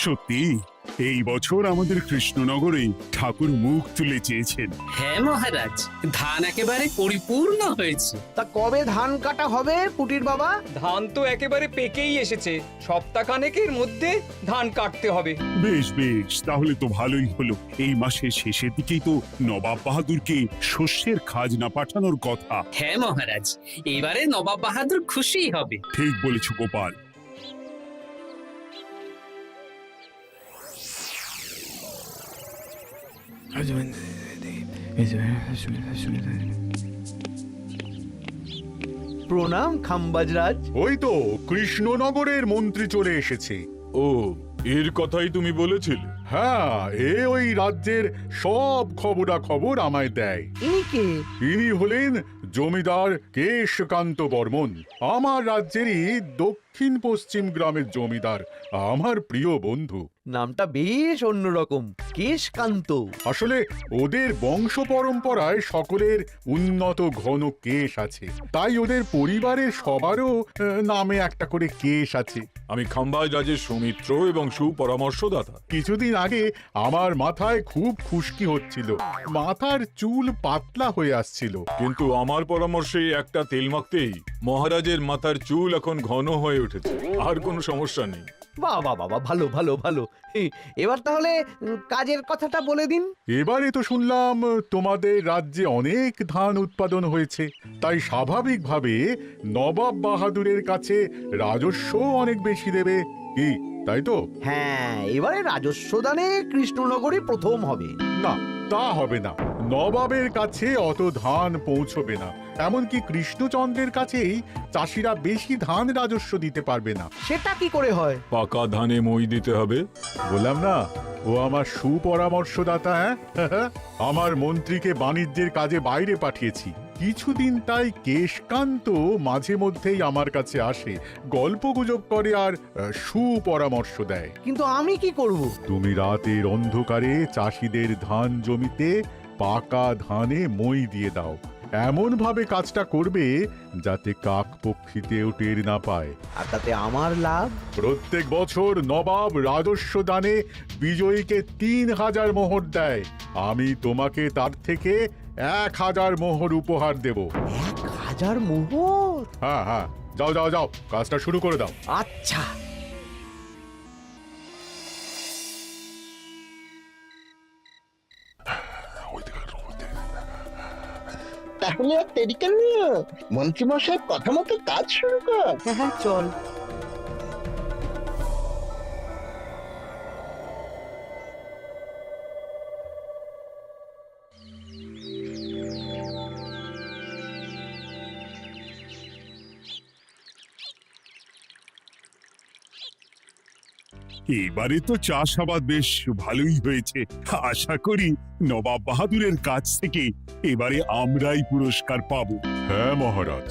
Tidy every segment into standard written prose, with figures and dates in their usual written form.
সত্যি এই বছর আমাদের কৃষ্ণনগরে ঠাকুর মুখ তুলে চেয়েছেন। হ্যাঁ মহারাজ, ধান একেবারে পরিপূর্ণ হয়েছে। তা কবে ধান কাটা হবে পুটির বাবা? ধান তো একেবারে পেকেই এসেছে, সপ্তাহখানেকের মধ্যে ধান কাটতে হবে। বেশ বেশ, তাহলে তো ভালোই হলো। এই মাসের শেষের দিকেই তো নবাব বাহাদুরকে শস্যের খাজনা পাঠানোর কথা। হ্যাঁ মহারাজ, এবারে নবাব বাহাদুর খুশি হবে। ঠিক বলেছ গোপাল। প্রণাম খাম্বাজরাজ। ওই তো কৃষ্ণনগরের মন্ত্রী চলে এসেছে। ও, এর কথাই তুমি বলেছিলে? হ্যাঁ, ওই রাজ্যের সব খবরাখবর আমায় দেয়। ইনি কে? ইনি হলেন জমিদার কেশকান্ত বর্মন, আমার রাজ্যেরই দক্ষিণ পশ্চিম গ্রামের জমিদার, আমার প্রিয় বন্ধু। নামটা বেশ অন্যরকম, কেশকান্ত। আসলে ওদের বংশ পরম্পরায় সকলের উন্নত ঘন কেশ আছে, তাই ওদের পরিবারের সবারও নামে একটা করে কেশ আছে। আমি খাম্বাজ রাজের সৌমিত্র এবং সুপরামর্শদাতা। কিছুদিন আগে আমার মাথায় খুব খুশকি হচ্ছিল, মাথার চুল পাতলা হয়ে আসছিল। কিন্তু আমার পরামর্শে একটা তেল মাখতেই মহারাজের মাথার চুল এখন ঘন হয়ে উঠেছে, আর কোনো সমস্যা নেই। বাহ বাহ বাহ, ভালো ভালো ভালো। এবার তাহলে কাজের কথাটা বলে দিন। এবারে তো শুনলাম তোমাদের রাজ্যে অনেক ধান উৎপাদন হয়েছে, তাই স্বাভাবিকভাবে নবাব বাহাদুরের কাছে রাজস্ব অনেক বেশি দেবে, কি তাই তো? হ্যাঁ, এবারে রাজস্ব দানে কৃষ্ণনগরই প্রথম হবে। না, তা হবে না। নবাবের কাছে অত ধান পৌঁছবে না, এমনকি কৃষ্ণচন্দ্রের কাছেই চাষিরা বেশি ধান রাজস্ব দিতে পারবে না। সেটা কি করে হয়? পাকা ধানে মই দিতে হবে। বললাম না, ও আমার সুপরামর্শদাতা। হ্যাঁ, আমার মন্ত্রীকে বাণিজ্যের কাজে বাইরে পাঠিয়েছি কিছুদিন, তাই কেশকান্ত মাঝে মধ্যেই আমার কাছে আসে, গল্পগুজব করে আর সুপরামর্শ দেয়। কিন্তু আমি কি করব? তুমি রাতের অন্ধকারে চাষিদের ধান জমিতে পাকা ধানে মই দিয়ে দাও, এমন ভাবে কাজটা করবে যাতে কাক পক্ষীতেও টের না পায়। আর তাতে আমার লাভ? প্রত্যেক বছর নবাব রাজস্ব দানে বিজয়ীকে ৩,০০০ মোহর দেয়, আমি তোমাকে তার থেকে ১,০০০ মোহর উপহার দেব। ১,০০০ মোহর? হ্যাঁ হ্যাঁ, যাও যাও যাও, কাজটা শুরু করে দাও। আচ্ছা। তাহলে আর দেরি কেন? মন্ত্রীমশাই কথা মতো কাজ শুরু কর। হ্যাঁ চল। এবারে তো চাষাবাদ বেশ ভালোই হয়েছে। আশা করি নবাব বাহাদুরের কাছ থেকে এবারে আমরাই পুরস্কার পাবো। হ্যাঁ মহারাজ,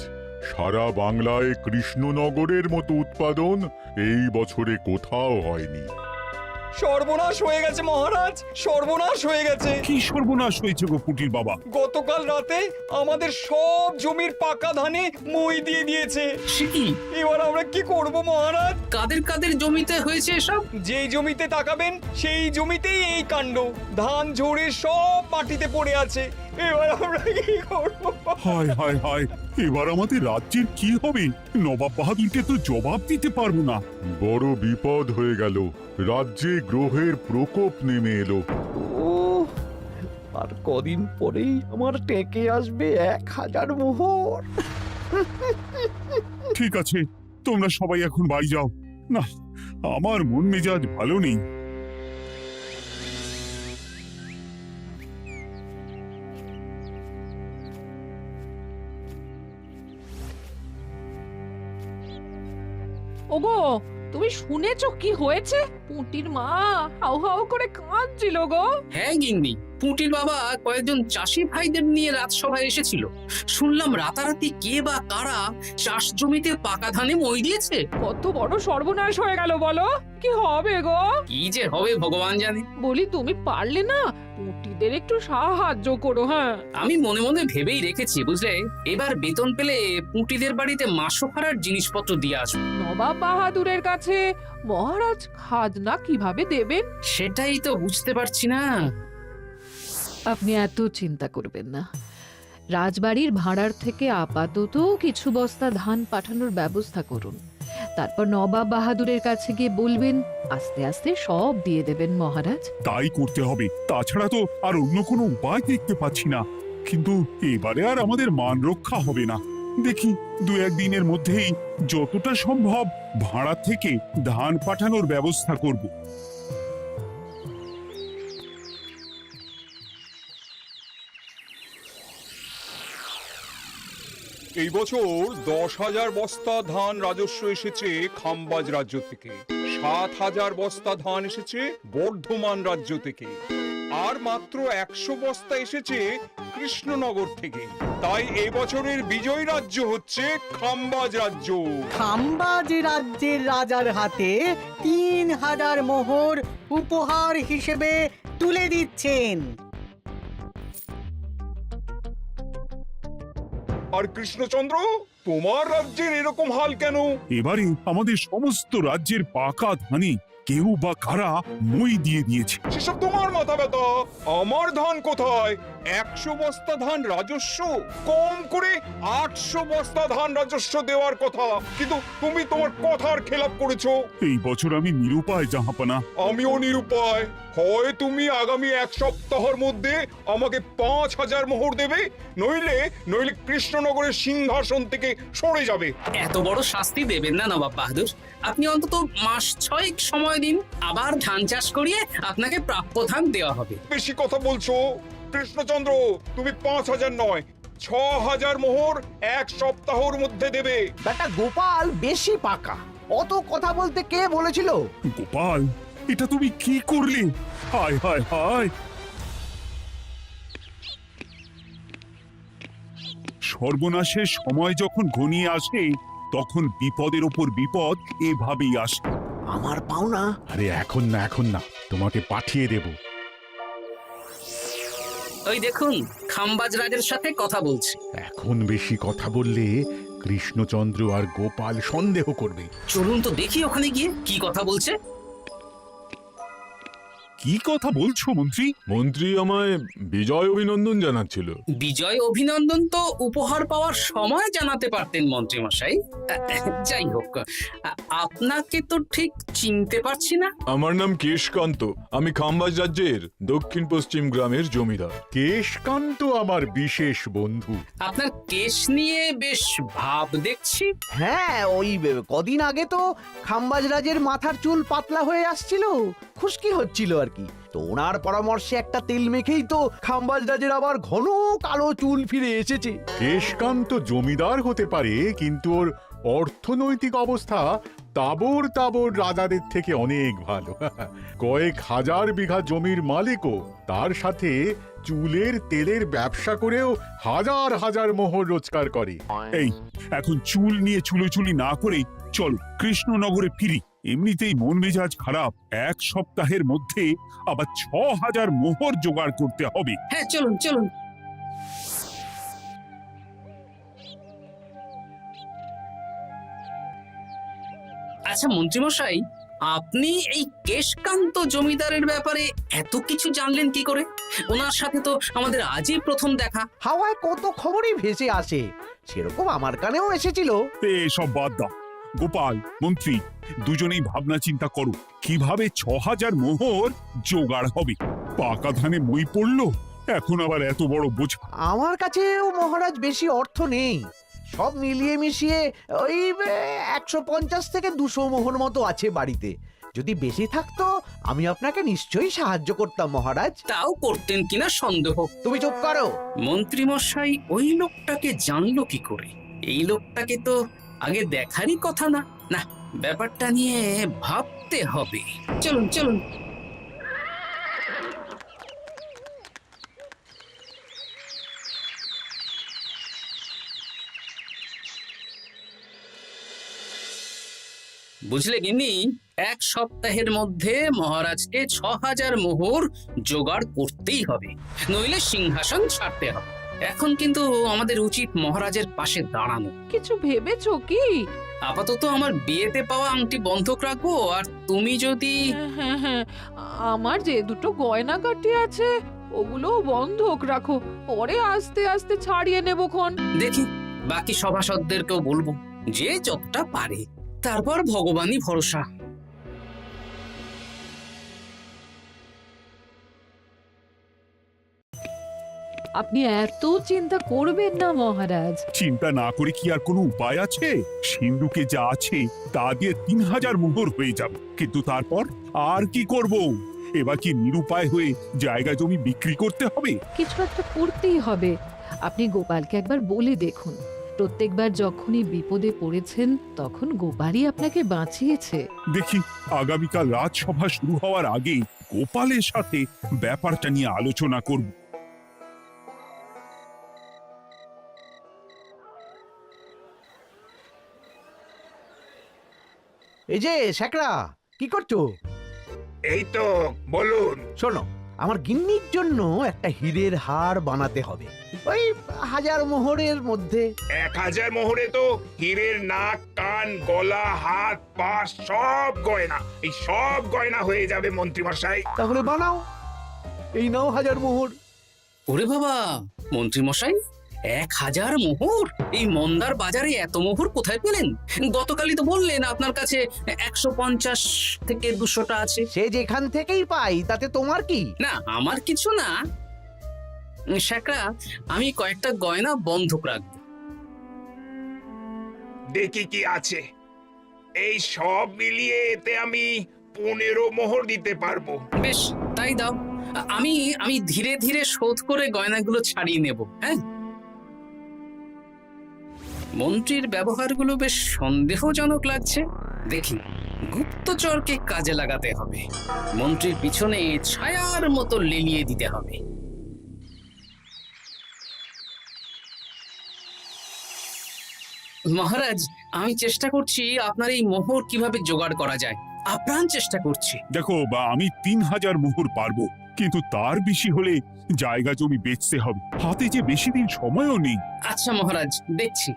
সারা বাংলায় কৃষ্ণনগরের মতো উৎপাদন এই বছরে কোথাও হয়নি। সর্বনাশ হয়ে গেছে মহারাজ, সর্বনাশ হয়ে গেছে। কি সর্বনাশ হয়েছে গো পুটির বাবা? গতকাল রাতে আমাদের সব জমির পাকা ধানে মই দিয়ে দিয়েছে। সে কি? এবার আমরা কি করব মহারাজ? কাদের কাদের জমিতে হয়েছে এসব? যেই জমিতে তাকাবেন সেই জমিতেই এই কাণ্ড, ধান ঝরে সব মাটিতে পড়ে আছে। এবার আমরা কি করব? হায় হায় হায়, এবার আমাদের রাজ্যের কি হবে? নবাব বাহাদুরকে তো জবাব দিতে পারবো না। বড় বিপদ হয়ে গেল, রাজ্যে গ্রহের প্রকোপ নেমে এলো। ও, আর কদিন পরেই আমার টেকে আসবে ১,০০০ মোহর। ঠিক আছে, তোমরা সবাই এখন বাড়ি যাও। না, আমার মন মেজাজ ভালো নেই। ওগো, তুমি শুনেছো কি হয়েছে? পুঁটির মা হাউ হাউ করে কাঁদছিল গো। হ্যাঁ গিন্নি, পুঁটির বাবা কয়েকজন চাষি ভাইদের নিয়ে রাজসভায় এসেছিল। শুনলাম রাতারাতি কে বা কারা চাষ জমিতে পাকা ধানে মই দিয়েছে। কত বড় সর্বনাশ হয়ে গেল বলো? কি হবে গো? কি যে হবে ভগবান জানে। বলি, তুমি পারলে না পুঁটিদের একটু সাহায্য করো। হ্যাঁ, আমি মনে মনে ভেবেই রেখেছি বুঝলে, এবার বেতন পেলে পুঁটিদের বাড়িতে মাসোহারার জিনিসপত্র দিয়ে আসবো। নবাব বাহাদুরের কাছে মহারাজ খাজনা কিভাবে দেবেন? সেটাই তো বুঝতে পারছি না। আপনি এত চিন্তা করবেন না। রাজবাড়ির ভাড়ার থেকে আপাতত কিছু বস্তা ধান পাঠানোর ব্যবস্থা করুন। তারপর নবাব বাহাদুরের কাছে গিয়ে বলবেন, আস্তে আস্তে সব দিয়ে দেবেন মহারাজ। তাই করতে হবে, তাছাড়া তো আর অন্য কোনো উপায় দেখতে পাচ্ছি না। কিন্তু এবারে আর আমাদের মান রক্ষা হবে না। দেখি 2-1 দিনের মধ্যেই যতটা সম্ভব ভাড়া থেকে ধান পাঠানোর ব্যবস্থা করব। এই বছর 10,000 বস্তা ধান রাজস্ব এসেছে খাম্বাজ রাজ্য থেকে, 7,000 বস্তা ধান এসেছে বর্ধমান রাজ্য থেকে, আর মাত্র 100 বস্তা এসেছে কৃষ্ণনগর থেকে। তাই এই বছরের বিজয়ী রাজ্য হচ্ছে খাম্বাজ রাজ্য। খাম্বাজ রাজ্যের রাজার হাতে 3,000 মোহর উপহার হিসেবে তুলে দিচ্ছেন। আর কৃষ্ণচন্দ্র, তোমার রাজ্যের এরকম হাল কেন? এবারে আমাদের সমস্ত রাজ্যের পাকা ধানে কেউ বা কারা মই দিয়ে দিয়েছে। সেসব তোমার মাথা ব্যথা, আমার ধান কোথায়? 100 বস্তা ধান রাজস্ব, কম করে 800 বস্তা ধান রাজস্ব দেওয়ার কথা, কিন্তু তুমি তোমার কথার খেলাপ করেছো। এই বছর আমি নিরুপায় জাহাপানা। আমিও নিরুপায়। হয় তুমি আগামী 1 সপ্তাহের মধ্যে আমাকে 5,000 মোহর দেবে, নইলে কৃষ্ণনগরের সিংহাসন থেকে সরে যাবে। এত বড় শাস্তি দেবেন না নবাব বাহাদুর। আপনি অন্তত মাস 6 সময় দিন, আবার ধান চাষ করিয়ে আপনাকে প্রাপ্য ধান দেওয়া হবে। বেশি কথা বলছো কৃষ্ণচন্দ্র, তুমি 5,000 নয় 6,000 মোহর 1 সপ্তাহের মধ্যে দেবে। বেটা গোপাল বেশি পাকা, অত কথা বলতে কে বলেছিল? গোপাল, এটা তুমি কি করলে? হায় হায় হায়! সর্বনাশের সময় যখন ঘনিয়ে আসে, তখন বিপদের ওপর বিপদ এভাবেই আসে। আমার পাওনা। আরে এখন না, তোমাকে পাঠিয়ে দেব। ওই দেখুন, খাম্বাজ রাজের সাথে কথা বলছে। এখন বেশি কথা বললে কৃষ্ণচন্দ্র আর গোপাল সন্দেহ করবে। চলুন তো দেখি ওখানে গিয়ে কি কথা বলছে। কি কথা বলছো মন্ত্রী? মন্ত্রী আমায় বিজয় অভিনন্দন জানাচ্ছিল। বিজয় অভিনন্দন তো উপহার পাওয়ার সময় জানাতে পারতেন মন্ত্রী মশাই। যাই হোক, আপনাকে তো ঠিক চিনতে পারছি না। আমার নাম কেশকান্ত, আমি খাম্বাজ রাজ্যের দক্ষিণ পশ্চিম গ্রামের জমিদার। কেশকান্ত আমার বিশেষ বন্ধু। আপনার কেশ নিয়ে বেশ ভাব দেখছি। হ্যাঁ, ওই কদিন আগে তো খাম্বাজ রাজের মাথার চুল পাতলা হয়ে আসছিল, খুশকি হচ্ছিল আর কি। তো ওনার পরামর্শে একটা তেল মেখেই তো খাম্বাজ রাজের আবার ঘন কালো চুল ফিরে এসেছে। কেশকান্ত জমিদার হতে পারে, কিন্তু ওর অর্থনৈতিক অবস্থা তাবর রাজাদের থেকে অনেক ভালো। কয়েক হাজার বিঘা জমির মালিকও, তার সাথে চুলের তেলের ব্যবসা করেও হাজার হাজার মোহর রোজগার করে। এই, এখন চুল নিয়ে চুলোচুলি না করে চলো কৃষ্ণনগরে ফিরি। এমনিতেই মন মেজাজ খারাপ, 1 সপ্তাহের মধ্যে আবার 6,000 মোহর জোগাড় করতে হবে। হ্যাঁ, চলুন চলুন। আচ্ছা মন্ত্রীমশাই, আপনি এই কেশকান্ত জমিদারের ব্যাপারে এত কিছু জানলেন কি করে? ওনার সাথে তো আমাদের আজই প্রথম দেখা। হাওয়ায় কত খবরই ভেসে আসে, সেরকম আমার কানেও এসেছিল। সব বাদ দাও। গোপাল, মন্ত্রী, দুজনেই ভাবনা চিন্তা করো কিভাবে 6,000 মোহর জোগাড় হবে। পাকা ধানে মই পড়লো, এখন আবার এত বড় বোঝা। আমার কাছেও মহারাজ বেশি অর্থ নেই, সব মিলিয়ে মিশিয়ে ওই 150 থেকে 200 মোহর মতো আছে বাড়িতে। যদি বেশি থাকতো আমি আপনাকে নিশ্চয়ই সাহায্য করতাম মহারাজ। তাও করতেন কিনা সন্দেহ। তুমি চুপ করো। মন্ত্রীমশাই ওই লোকটাকে জানলো কি করে? এই লোকটাকে তো আগে দেখারই কথা না। না, ব্যাপারটা নিয়ে ভাবতে হবে। চলুন চলুন। বুঝলে গিন্নি, 1 সপ্তাহের মধ্যে মহারাজকে 6,000 মোহর জোগাড় করতেই হবে, নইলে সিংহাসন ছাড়তে হবে। এখন কিন্তু আমাদের উচিত মহারাজের পাশে দাঁড়ানো। কিছু ভেবেছো কি? আপাতত আমার বিয়েতে পাওয়া আংটি বন্ধক রাখবো, আর তুমি যদি হ্যাঁ হ্যাঁ, আমার যে দুটো গয়নাগাটি আছে ওগুলো বন্ধক রাখো, পরে আস্তে আস্তে ছাড়িয়ে নেবক্ষণ। দেখি বাকি সভাসদদেরকেও বলবো, যে যতটা পারে, তারপর ভগবানই ভরসা। আপনি এত চিন্তা করবেন না মহারাজ। চিন্তা না করে কি আর কোনো উপায় আছে? সিন্ধুকে যা আছে তা দিয়ে 3000 মোহর হয়ে যাবে, কিন্তু তারপর আর কি করব? এবার কি নিরুপায় হয়ে জায়গা জমি বিক্রি করতে হবে? কিছু একটা করতেই হবে। আপনি গোপালকে একবার বলে দেখুন, প্রত্যেকবার যখনই বিপদে পড়েছেন তখন গোপালই আপনাকে বাঁচিয়েছে। দেখি আগামীকাল রাজসভা শুরু হওয়ার আগেই গোপালের সাথে ব্যাপারটা নিয়ে আলোচনা করব। এই যে শ্যাকরা, কি করছো? এই তো, বলুন। শোনো, আমার গিন্নির জন্য একটা হীরের হার বানাতে হবে, ওই 1000 মোহরের মধ্যে। 1000 মোহরে তো হীরের নাক, কান, গলা, হাত, পা সব গয়না, এই সব গয়না হয়ে যাবে মন্ত্রীমশাই। তাহলে বানাও, এই নাও 1000 মোহর। ওরে বাবা, মন্ত্রী মশাই, 1000 মোহর! এই মন্দার বাজারে এত মোহর কোথায় পেলেন? গতকালই তো বললেন আপনার কাছে 150 থেকে 200টা আছে। সে যেখান থেকেই পাই তাতে তোমার কি? না, আমার কিছু না। শ্যাকরা, আমি কয়েকটা গয়না বন্ধক রাখবো। দেখি কি আছে। এই সব মিলিয়ে এতে আমি 15 মোহর দিতে পারবো। বেশ, তাই দাও। আমি আমি ধীরে ধীরে শোধ করে গয়নাগুলো ছাড়িয়ে নেব। হ্যাঁ, মন্ত্রীর ব্যবহারগুলো বেশ সন্দেহজনক লাগছে। দেখি, গুপ্তচরকে কাজে লাগাতে হবে। মন্ত্রীর পিছনে ছায়ার মতো লেলিয়ে দিতে হবে। মহারাজ, আমি চেষ্টা করছি আপনার এই মোহর কিভাবে জোগাড় করা যায়, আপ্রাণ চেষ্টা করছি। দেখো, বা আমি 3000 মোহর পারবো, কিন্তু তার বেশি হলে জায়গা জমি বেচতে হবে, হাতে যে বেশি দিন সময়ও নেই। আচ্ছা মহারাজ, দেখছি।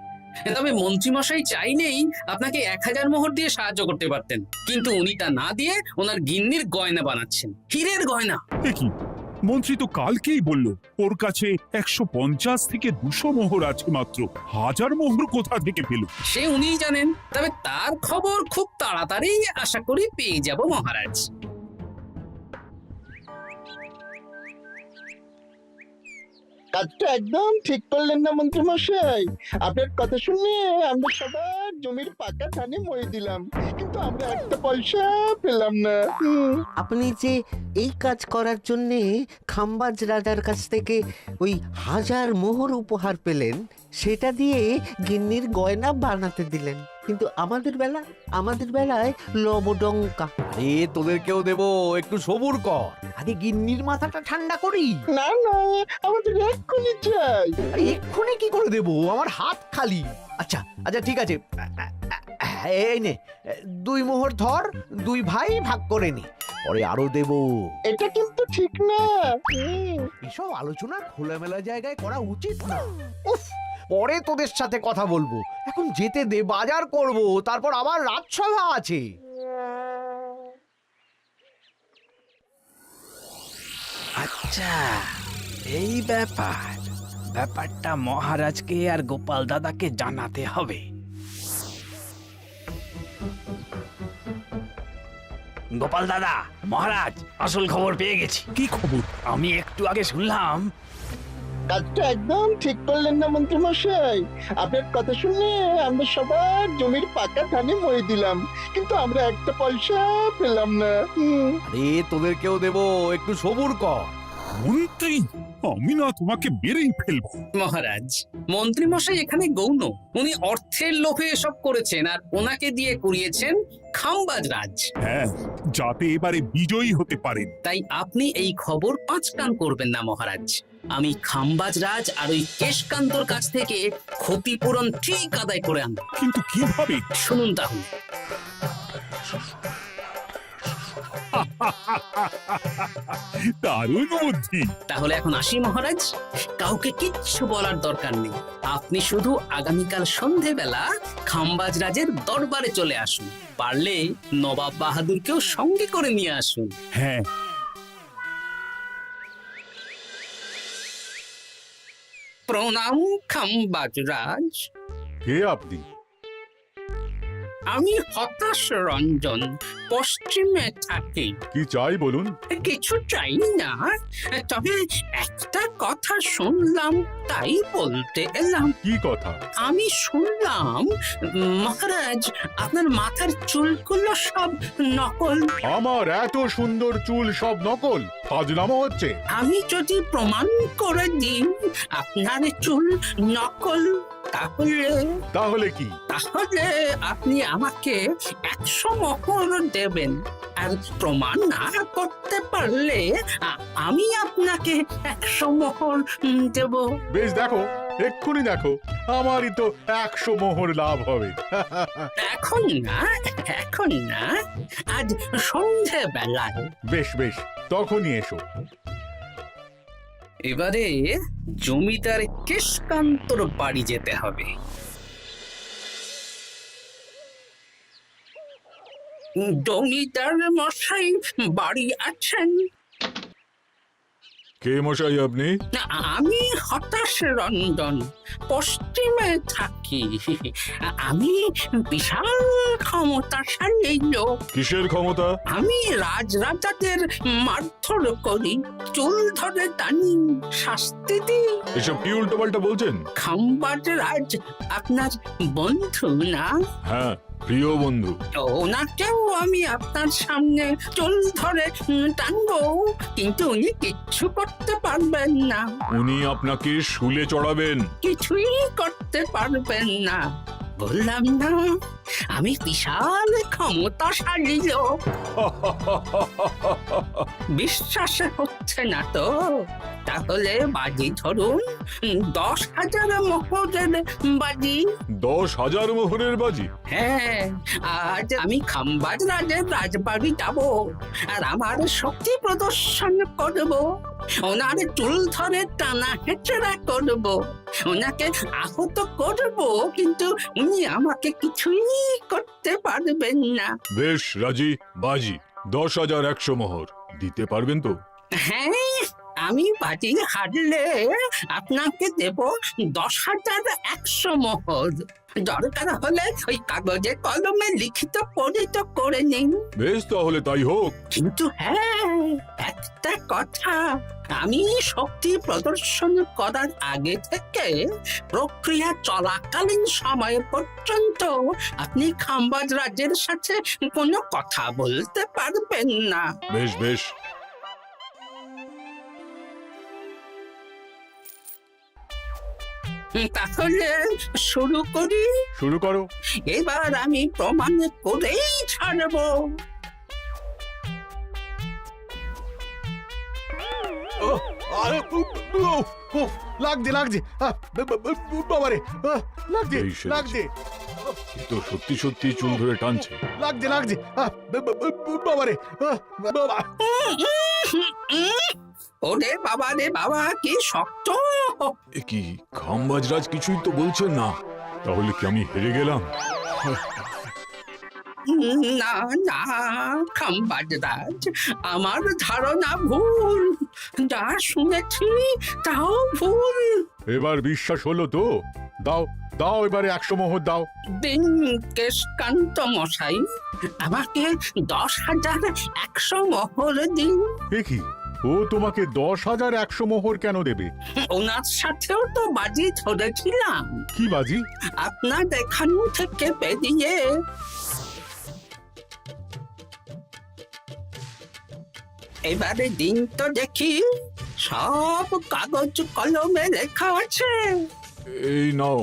তবে মন্ত্রীমশাই চাইলেই আপনাকে 1000 মোহর দিয়ে সাহায্য করতে পারতেন, কিন্তু উনি তা না দিয়ে ওনার গিন্নির গয়না বানাচ্ছেন, হীরের গয়না। কি মন্ত্রী তো কালকেই বলল ওর কাছে 150 থেকে 200 মোহর আছে মাত্র, 1000 মোহর কোথা থেকে পেল? সে উনিই জানেন, তবে তার খবর খুব তাড়াতাড়ি আশা করি পেয়ে যাব মহারাজ। কাজটা একদম ঠিক করলেন না মন্ত্রী মশাই। আপনার কথা শুনে আমরা সবার জমির পাকা ধানে মই দিলাম, কিন্তু আমরা একটা পয়সা পেলাম না। আপনি যে এই কাজ করার জন্য খাম্বাজ রাজার কাছ থেকে ওই 1000 মোহর উপহার পেলেন, সেটা দিয়ে গিন্নির গয়না বানাতে দিলেন, কিন্তু আমাদের বেলায় লবডঙ্কা। আরে তোদেরকেও দেবো, একটু সবুর কর, আগে গিন্নির মাথাটা ঠান্ডা করি। না না, আমাদের এক্ষুনি চাই। আরে এক্ষুনি কি করে দেবো, আমার হাত খালি। আচ্ছা আচ্ছা, ঠিক আছে, এই নে 2 মোহর ধর, 2 ভাই ভাগ করে নে, পরে আরো দেবো। এটা কিন্তু ঠিক না। এসব আলোচনা খোলামেলা জায়গায় করা উচিত না। উফ, পরে তোদের সাথে কথা বলবো, এখন যেতে দে, বাজার করব, তারপর আবার রাজসভা আছে। আচ্ছা, এই ব্যাপারটা মহারাজকে আর গোপাল দাদাকে জানাতে হবে। গোপাল দাদা, মহারাজ আসল খবর পেয়ে গেছি। কি খবর? আমি একটু আগে শুনলাম। কাজটা একদম ঠিক করলেন না মন্ত্রী মশাই। আপনার কথা শুনে আমরা সবার জমির পাকা ধানে মই দিলাম, কিন্তু আমরা একটা পয়সা পেলাম না। আরে তোদেরকেও দেবো, একটু সবুর কর। মন্ত্রী, আমি না তোমাকে মেরেই ফেলবো। মহারাজ, মন্ত্রী মশাই এখানে গৌণ, উনি অর্থের লোভে এসব করেছেন, আর ওনাকে দিয়ে করিয়েছেন খাম্বাজ রাজ। হ্যাঁ, যাতে এবারে বিজয়ী হতে পারেন। তাই আপনি এই খবর 5 কান করবেন না মহারাজ। আমি খাম্বাজ রাজ আর ওই কেশকান্তর কাছ থেকে ক্ষতিপূরণ ঠিক আদায় করে আনব। কিন্তু কিভাবে? শুনুন তাহলে। দারুণ বুদ্ধি। তাহলে এখন আসি মহারাজ, কাউকে কিচ্ছু বলার দরকার নেই। আপনি শুধু আগামীকাল সন্ধেবেলা খাম্বাজ রাজের দরবারে চলে আসুন, পারলে নবাব বাহাদুরকেও সঙ্গে করে নিয়ে আসুন। হ্যাঁ, প্রণাম খাম্বাজ রাজ। কে আপনি? আমি হতাশ রঞ্জন, পশ্চিমে থাকি। কি চাই বলুন? কিছু চাই না, তবে একটা কথা শুনলাম তাই বলতে এলাম। কি কথা? আমি শুনলাম মহারাজ আপনার মাথার চুলগুলো সব নকল। আমার এত সুন্দর চুল সব নকল? ফাজলামো হচ্ছে। আমি যদি প্রমাণ করে দিই আপনার চুল নকল, তাহলে কি? তাহলে আপনি আমাকে 100 মোহর দেবেন, আর প্রমাণ না করতে পারলে আমি আপনাকে 100 মোহর দেব। বেশ, দেখো, এক্ষুনি দেখো, আমারই তো 100 মোহর লাভ হবে। এখন না, এখন না, আজ সন্ধেবেলায়। বেশ বেশ, তখনই এসো। এবারে জমিদার কেশকান্তর বাড়ি যেতে হবে। জমিদার মশাই বাড়ি আছেন? কে মশাই আপনি? আমি হতাশ রঞ্জন, পশ্চিমে থাকি। আমি বিশাল ক্ষমতাশালী লোক। কিসের ক্ষমতা? আমি রাজাদের মারধর করি, চুল ধরে টানি, শাস্তি দিই। এসব কি উল্টোপাল্টা বলছেন? খাম্বাজ রাজ আপনার বন্ধু না? হ্যাঁ, প্রিয় বন্ধু। ওনাকেও আমি আপনার সামনে চুল ধরে টানবো, কিন্তু উনি কিচ্ছু করতে পারবেন না। উনি আপনাকে শুলে চড়াবেন। কিছুই করতে পারবেন না, বললাম না আমি বিশাল ক্ষমতাশালী লোক। বিশ্বাস হচ্ছে না তো? তাহলে বাজি ধরুন, 10,000 মোহরের বাজি। 10,000 মোহরের বাজি? হ্যাঁ, আজ আমি খাম্বাজ রাজের রাজবাড়ি যাব, আর আমার শক্তি প্রদর্শন করব। ওনার চুল ধরে টানা হেঁচড়া করব, ওনাকে আহত করব, কিন্তু উনি আমাকে কিছুই করতে পারবেন না। বেশ রাজি, বাজি 10,100 মোহর দিতে পারবেন তো? হ্যাঁ, আমি বাজি হারলে আপনাকে দেব 10,100 মোহর। দরকার হলে ওই কাগজে কলমে লিখিত পরিত করে নিন। বেশ, তাহলে তাই হোক। কিন্তু হ্যাঁ, একটা কথা, আমি শক্তি প্রদর্শন করার আগে থেকে প্রক্রিয়া চলাকালীন সময় পর্যন্ত আপনি খাম্বাজ রাজের সাথে কোনো কথা বলতে পারবেন না। বেশ বেশ। তাহলে শুরু করি। শুরু করো। এবার আমি প্রমাণ করেই ছাড়বো। লাগছে লাগছে, বাবারে, লাগছে এই সেরেছে। লাগছে, এ তো সত্যি সত্যি চুল ধরে টানছে। লাগছে লাগছে, বাবারে, বাবা। ওরে বাবা রে বাবা, কি শক্ত! এ কি, খাম্বাজরাজ কিছুই তো বলছেন না? তাহলে কি আমি হেরে গেলাম? না না খাম্বাজ রাজ, আমার ধারণা ভুল, যা শুনেছি তাও ভুল। এবার বিশ্বাস হলো তো? দাও দাও, এবারে 100 মোহর দাও। দিন কেশকান্ত মশাই, আমাকে 10,100 মোহর দিন। এ কি, ও তোমাকে 10,100 মোহর কেন দেবে? ওনার সাথেও তো বাজি ধরেছিলাম। কি বাজি? আপনার এখান থেকে বেরিয়ে এবারে দিন তো দেখি, সব কাগজ কলমে লেখা আছে। এই নাও।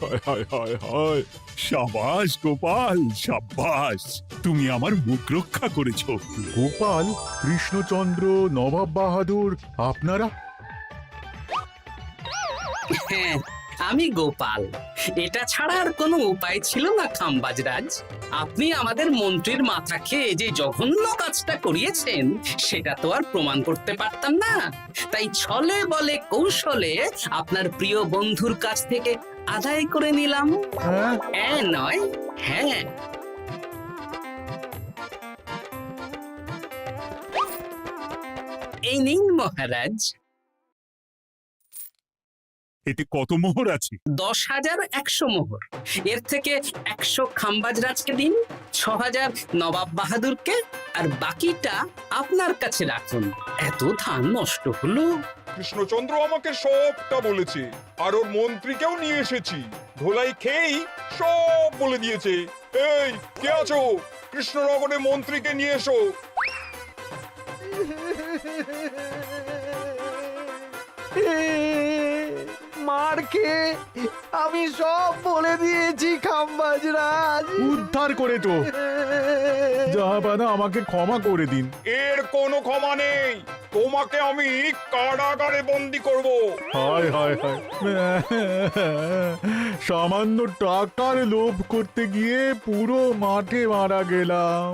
হায় হায় হায় হায়। সাবাস গোপাল, সাবাস, তুমি আমার মুখ রক্ষা করেছো। গোপাল, কৃষ্ণচন্দ্র, নবাব বাহাদুর, আপনারা? হ্যাঁ, আমি গোপাল। এটা ছাড়া আর কোনো উপায় ছিল না খাম্বাজরাজ। আপনি আমাদের মন্ত্রীর মাথা খেয়ে যে জঘন্য কাজটা করিয়েছেন সেটা তো আর প্রমাণ করতে পারতাম না, তাই ছলে বলে কৌশলে আপনার প্রিয় বন্ধুর কাছ থেকে আদায় করে নিলাম। হ্যাঁ নয়, হ্যাঁ। এই নিন মহারাজ। এতে কত মোহর আছে? 10,100 মোহর। এর থেকে 100 খাম্বাজরাজকে দিন, 6,000 নবাব বাহাদুরকে, আর বাকিটা আপনার কাছে রাখুন। এত ধান নষ্ট হলো। কৃষ্ণচন্দ্র আমাকে সবটা বলেছে, আর ওর মন্ত্রীকেও নিয়ে এসেছি। ধোলাই খেয়েই সব বলে দিয়েছে। এই কে আছো? কৃষ্ণনগরে মন্ত্রীকে নিয়ে এসো। মার খেয়ে আমি সব বলে দিয়েছি খাম্বাজরাজ। উদ্ধার করে তো জাহাপানা, আমাকে ক্ষমা করে দিন। এর কোনো ক্ষমা নেই। তোমাকে আমি কারাগারে বন্দি করব। হায় হায় হায়, সামান্য টাকার লোভ করতে গিয়ে পুরো মাঠে মারা গেলাম।